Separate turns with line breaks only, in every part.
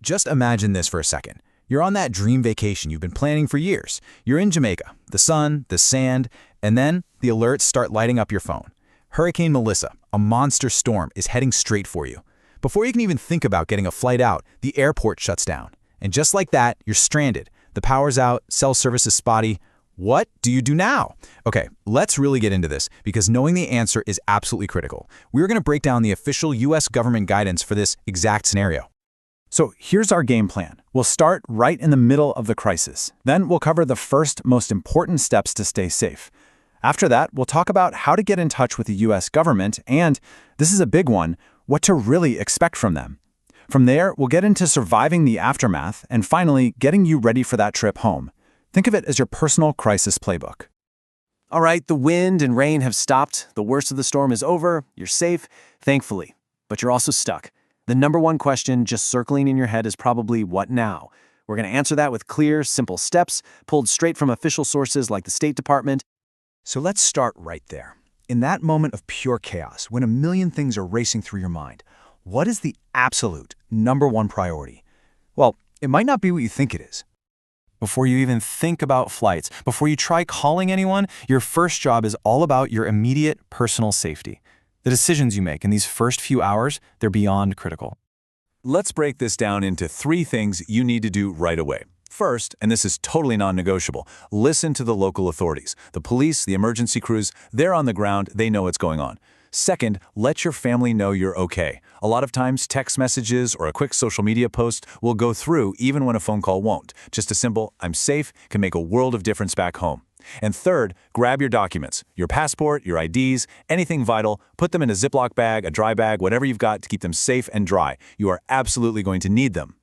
Just imagine this for a second. You're on that dream vacation you've been planning for years. You're in Jamaica, the sun, the sand, and then the alerts start lighting up your phone. Hurricane Melissa, a monster storm, is heading straight for you. Before you can even think about getting a flight out, the airport shuts down. And just like that, you're stranded. The power's out, cell service is spotty. What do you do now? Okay, let's really get into this because knowing the answer is absolutely critical. We're going to break down the official U.S. government guidance for this exact scenario.
So here's our game plan. We'll start right in the middle of the crisis. Then we'll cover the first most important steps to stay safe. After that, we'll talk about how to get in touch with the U.S. government and, this is a big one, what to really expect from them. From there, we'll get into surviving the aftermath and finally getting you ready for that trip home. Think of it as your personal crisis playbook.
All right, the wind and rain have stopped. The worst of the storm is over. You're safe, thankfully. But you're also stuck. The number one question just circling in your head is probably, what now? We're going to answer that with clear, simple steps pulled straight from official sources like the State Department.
So let's start right there. In that moment of pure chaos, when a million things are racing through your mind, what is the absolute number one priority? Well, it might not be what you think it is.
Before you even think about flights, before you try calling anyone, your first job is all about your immediate personal safety. The decisions you make in these first few hours, they're beyond critical.
Let's break this down into 3 things you need to do right away. First, and this is totally non-negotiable, listen to the local authorities. The police, the emergency crews, they're on the ground, they know what's going on. Second, let your family know you're okay. A lot of times, text messages or a quick social media post will go through even when a phone call won't. Just a simple, "I'm safe," can make a world of difference back home. And third, grab your documents, your passport, your IDs, anything vital, put them in a Ziploc bag, a dry bag, whatever you've got to keep them safe and dry. You are absolutely going to need them.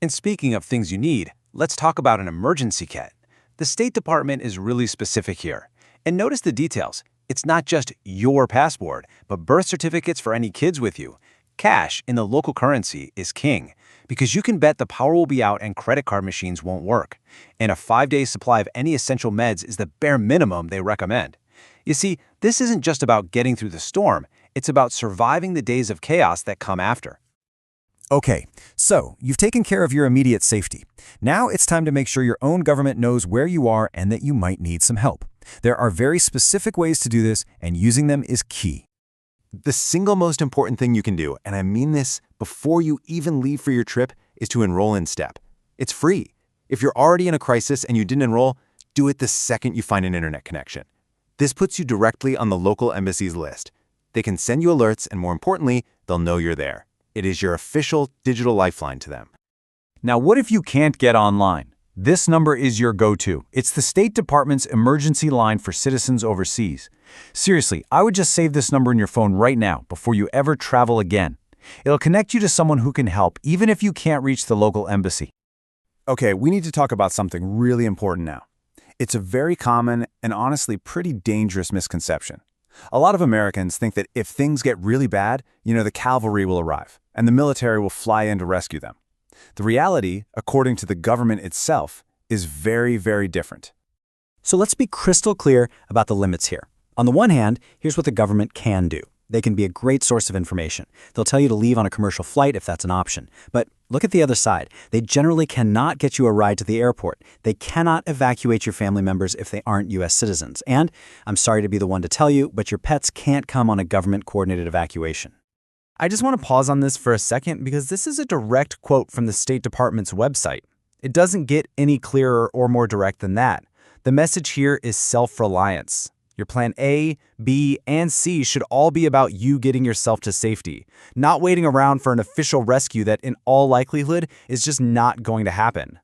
And speaking of things you need, let's talk about an emergency kit. The State Department is really specific here. And notice the details. It's not just your passport, but birth certificates for any kids with you. Cash in the local currency is king, because you can bet the power will be out and credit card machines won't work. And a 5-day supply of any essential meds is the bare minimum they recommend. You see, this isn't just about getting through the storm, it's about surviving the days of chaos that come after.
Okay, so you've taken care of your immediate safety. Now it's time to make sure your own government knows where you are and that you might need some help. There are very specific ways to do this, and using them is key.
The single most important thing you can do, and I mean this before you even leave for your trip, is to enroll in STEP. It's free. If you're already in a crisis and you didn't enroll, do it the second you find an internet connection. This puts you directly on the local embassy's list. They can send you alerts, and more importantly, they'll know you're there. It is your official digital lifeline to them.
Now, what if you can't get online? This number is your go-to. It's the State Department's emergency line for citizens overseas. Seriously, I would just save this number in your phone right now before you ever travel again. It'll connect you to someone who can help, even if you can't reach the local embassy.
Okay, we need to talk about something really important now. It's a very common and honestly pretty dangerous misconception. A lot of Americans think that if things get really bad, the cavalry will arrive and the military will fly in to rescue them. The reality, according to the government itself, is very, very different.
So let's be crystal clear about the limits here. On the one hand, here's what the government can do. They can be a great source of information. They'll tell you to leave on a commercial flight if that's an option. But look at the other side. They generally cannot get you a ride to the airport. They cannot evacuate your family members if they aren't U.S. citizens. And I'm sorry to be the one to tell you, but your pets can't come on a government-coordinated evacuation.
I just want to pause on this for a second because this is a direct quote from the State Department's website. It doesn't get any clearer or more direct than that. The message here is self-reliance. Your plan A, B, and C should all be about you getting yourself to safety, not waiting around for an official rescue that in all likelihood is just not going to happen.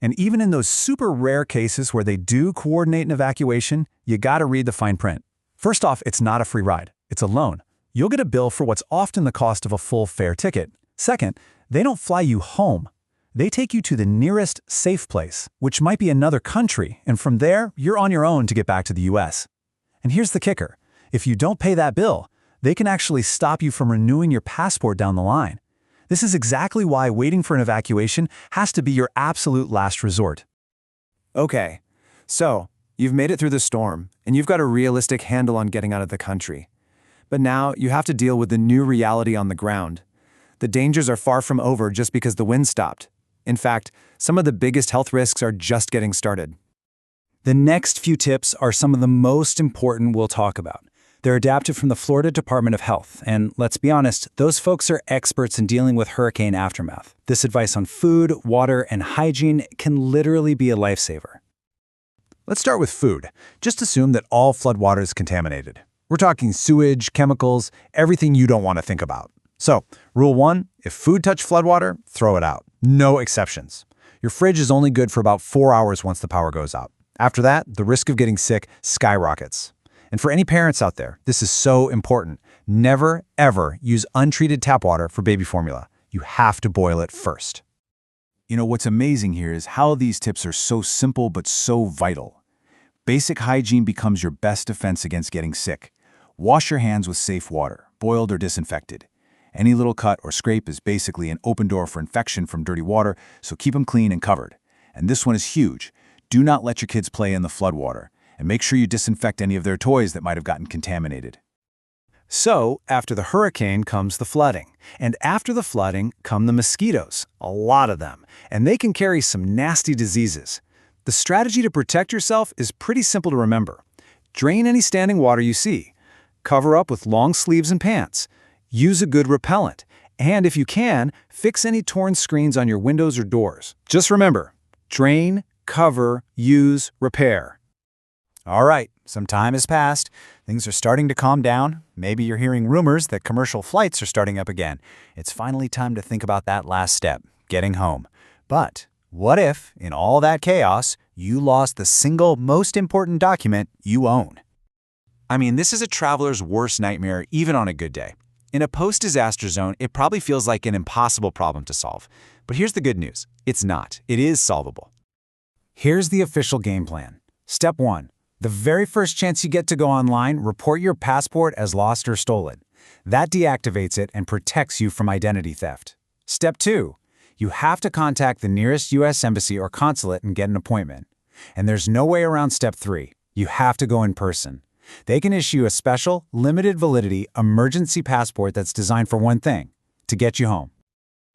And even in those super rare cases where they do coordinate an evacuation, you gotta read the fine print. First off, it's not a free ride, it's a loan. You'll get a bill for what's often the cost of a full fare ticket. Second, they don't fly you home. They take you to the nearest safe place, which might be another country, and from there, you're on your own to get back to the U.S. And here's the kicker. If you don't pay that bill, they can actually stop you from renewing your passport down the line. This is exactly why waiting for an evacuation has to be your absolute last resort.
Okay, so you've made it through the storm, and you've got a realistic handle on getting out of the country. But now you have to deal with the new reality on the ground. the dangers are far from over just because the wind stopped. In fact, some of the biggest health risks are just getting started.
The next few tips are some of the most important we'll talk about. They're adapted from the Florida Department of Health, and let's be honest, those folks are experts in dealing with hurricane aftermath. This advice on food, water, and hygiene can literally be a lifesaver.
Let's start with food. Just assume that all floodwater is contaminated. We're talking sewage, chemicals, everything you don't want to think about. So, rule 1, if food touched floodwater, throw it out. No exceptions. Your fridge is only good for about 4 hours once the power goes out. After that, the risk of getting sick skyrockets. And for any parents out there, this is so important. Never, ever use untreated tap water for baby formula. You have to boil it first.
You know, what's amazing here is how these tips are so simple but so vital. Basic hygiene becomes your best defense against getting sick. Wash your hands with safe water, boiled or disinfected. Any little cut or scrape is basically an open door for infection from dirty water, so keep them clean and covered. And this one is huge. Do not let your kids play in the floodwater, and make sure you disinfect any of their toys that might have gotten contaminated.
So, after the hurricane comes the flooding. And after the flooding come the mosquitoes, a lot of them, and they can carry some nasty diseases. The strategy to protect yourself is pretty simple to remember. Drain any standing water you see. Cover up with long sleeves and pants. Use a good repellent. And if you can, fix any torn screens on your windows or doors. Just remember, drain, cover, use, repair.
All right, some time has passed. Things are starting to calm down. Maybe you're hearing rumors that commercial flights are starting up again. It's finally time to think about that last step, getting home. But what if, in all that chaos, you lost the single most important document you own?
I mean, this is a traveler's worst nightmare, even on a good day. In a post-disaster zone, it probably feels like an impossible problem to solve. But here's the good news. It's not. It is solvable.
Here's the official game plan. Step 1. The very first chance you get to go online, report your passport as lost or stolen. That deactivates it and protects you from identity theft. Step 2. You have to contact the nearest U.S. embassy or consulate and get an appointment. And there's no way around Step 3. You have to go in person. They can issue a special, limited validity, emergency passport that's designed for one thing: to get you home.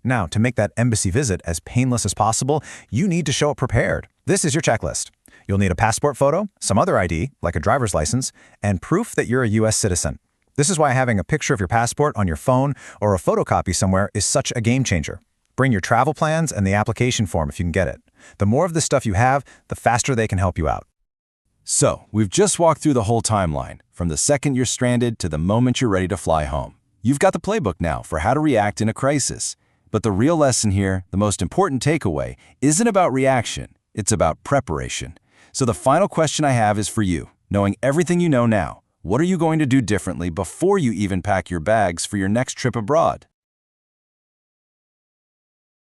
Now, to make that embassy visit as painless as possible, you need to show up prepared. This is your checklist. You'll need a passport photo, some other ID, like a driver's license, and proof that you're a U.S. citizen. This is why having a picture of your passport on your phone or a photocopy somewhere is such a game changer. Bring your travel plans and the application form if you can get it. The more of this stuff you have, the faster they can help you out.
So, we've just walked through the whole timeline, from the second you're stranded to the moment you're ready to fly home. You've got the playbook now for how to react in a crisis. But the real lesson here, the most important takeaway, isn't about reaction, it's about preparation. So the final question I have is for you. Knowing everything you know now, what are you going to do differently before you even pack your bags for your next trip abroad?